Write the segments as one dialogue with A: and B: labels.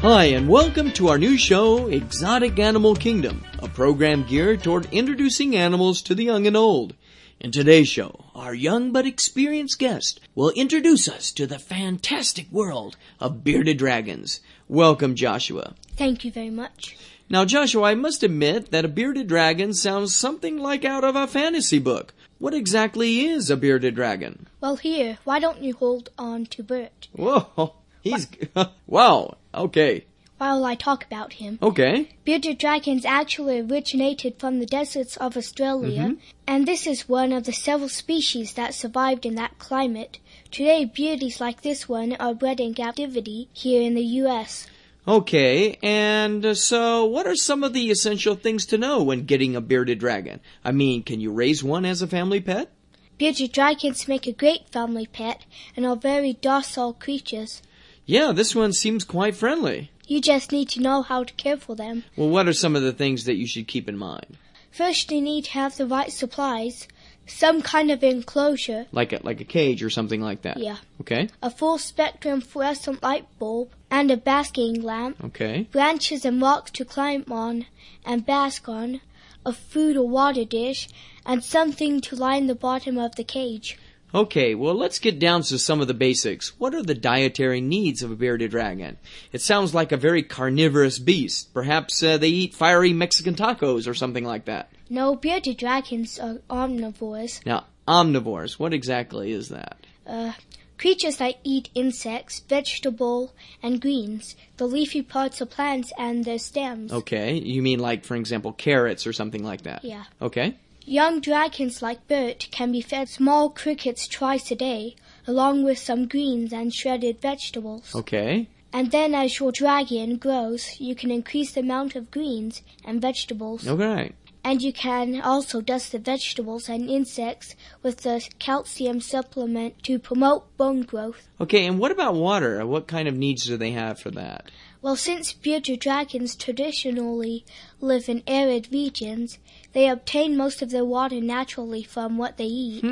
A: Hi, and welcome to our new show, Exotic Animal Kingdom, a program geared toward introducing animals to the young and old. In today's show, our young but experienced guest will introduce us to the fantastic world of bearded dragons. Welcome, Joshua.
B: Thank you very much.
A: Now, Joshua, I must admit that a bearded dragon sounds something like out of a fantasy book. What exactly is a bearded dragon?
B: Well, here, why don't you hold on to Bert?
A: Whoa, wow, okay.
B: While I talk about him.
A: Okay.
B: Bearded dragons actually originated from the deserts of Australia, and this is one of the several species that survived in that climate. Today, beardies like this one are bred in captivity here in the U.S.
A: Okay, and so what are some of the essential things to know when getting a bearded dragon? I mean, can you raise one as a family pet?
B: Bearded dragons make a great family pet and are very docile creatures.
A: Yeah, this one seems quite friendly.
B: You just need to know how to care for them.
A: Well, what are some of the things that you should keep in mind?
B: First, you need to have the right supplies. Some kind of enclosure.
A: Like a cage or something like that?
B: Yeah.
A: Okay.
B: A full-spectrum fluorescent light bulb and a basking lamp.
A: Okay.
B: Branches and rocks to climb on and bask on. A food or water dish. And something to line the bottom of the cage.
A: Okay, well, let's get down to some of the basics. What are the dietary needs of a bearded dragon? It sounds like a very carnivorous beast. Perhaps they eat fiery Mexican tacos or something like that.
B: No, bearded dragons are omnivores.
A: Now, omnivores, what exactly is that?
B: Creatures that eat insects, vegetables, and greens, the leafy parts of plants and their stems.
A: Okay, you mean like, for example, carrots or something like that?
B: Yeah.
A: Okay.
B: Young dragons like Bert can be fed small crickets twice a day, along with some greens and shredded vegetables.
A: Okay.
B: And then as your dragon grows, you can increase the amount of greens and vegetables.
A: Okay.
B: And you can also dust the vegetables and insects with the calcium supplement to promote bone growth.
A: Okay, and what about water? What kind of needs do they have for that?
B: Well, since bearded dragons traditionally live in arid regions, they obtain most of their water naturally from what they eat.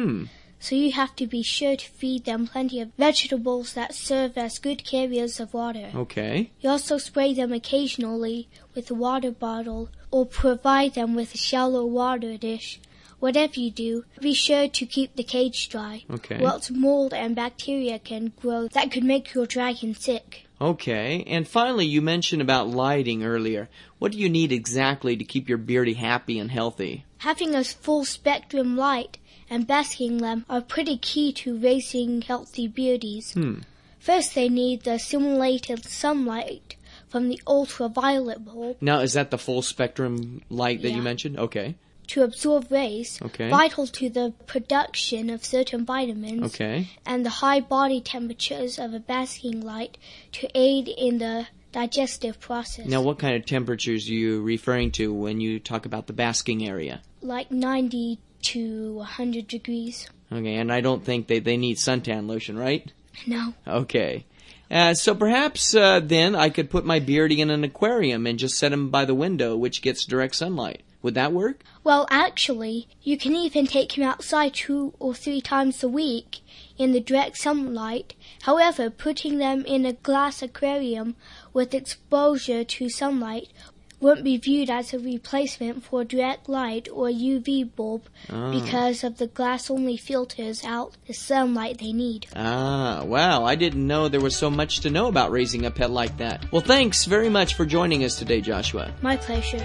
B: So you have to be sure to feed them plenty of vegetables that serve as good carriers of water.
A: Okay.
B: You also spray them occasionally with a water bottle or provide them with a shallow water dish. Whatever you do, be sure to keep the cage dry.
A: Okay.
B: Or else mold and bacteria can grow that could make your dragon sick.
A: Okay, and finally you mentioned about lighting earlier. What do you need exactly to keep your beardie happy and healthy?
B: Having a full spectrum light and basking lamp are pretty key to raising healthy beardies. First, they need the simulated sunlight from the ultraviolet bulb.
A: Now, is that the full spectrum light that you mentioned? Okay.
B: To absorb rays, vital to the production of certain vitamins, and the high body temperatures of a basking light to aid in the digestive process.
A: Now, what kind of temperatures are you referring to when you talk about the basking area?
B: Like 90 to 100 degrees.
A: Okay, and I don't think they need suntan lotion, right?
B: No.
A: Okay. So perhaps then I could put my beardie in an aquarium and just set him by the window, which gets direct sunlight. Would that work?
B: Well, actually, you can even take him outside 2 or 3 times a week in the direct sunlight. However, putting them in a glass aquarium with exposure to sunlight won't be viewed as a replacement for direct light or UV bulb because of the glass only filters out the sunlight they need.
A: Wow, I didn't know there was so much to know about raising a pet like that. Well, thanks very much for joining us today, Joshua.
B: My pleasure.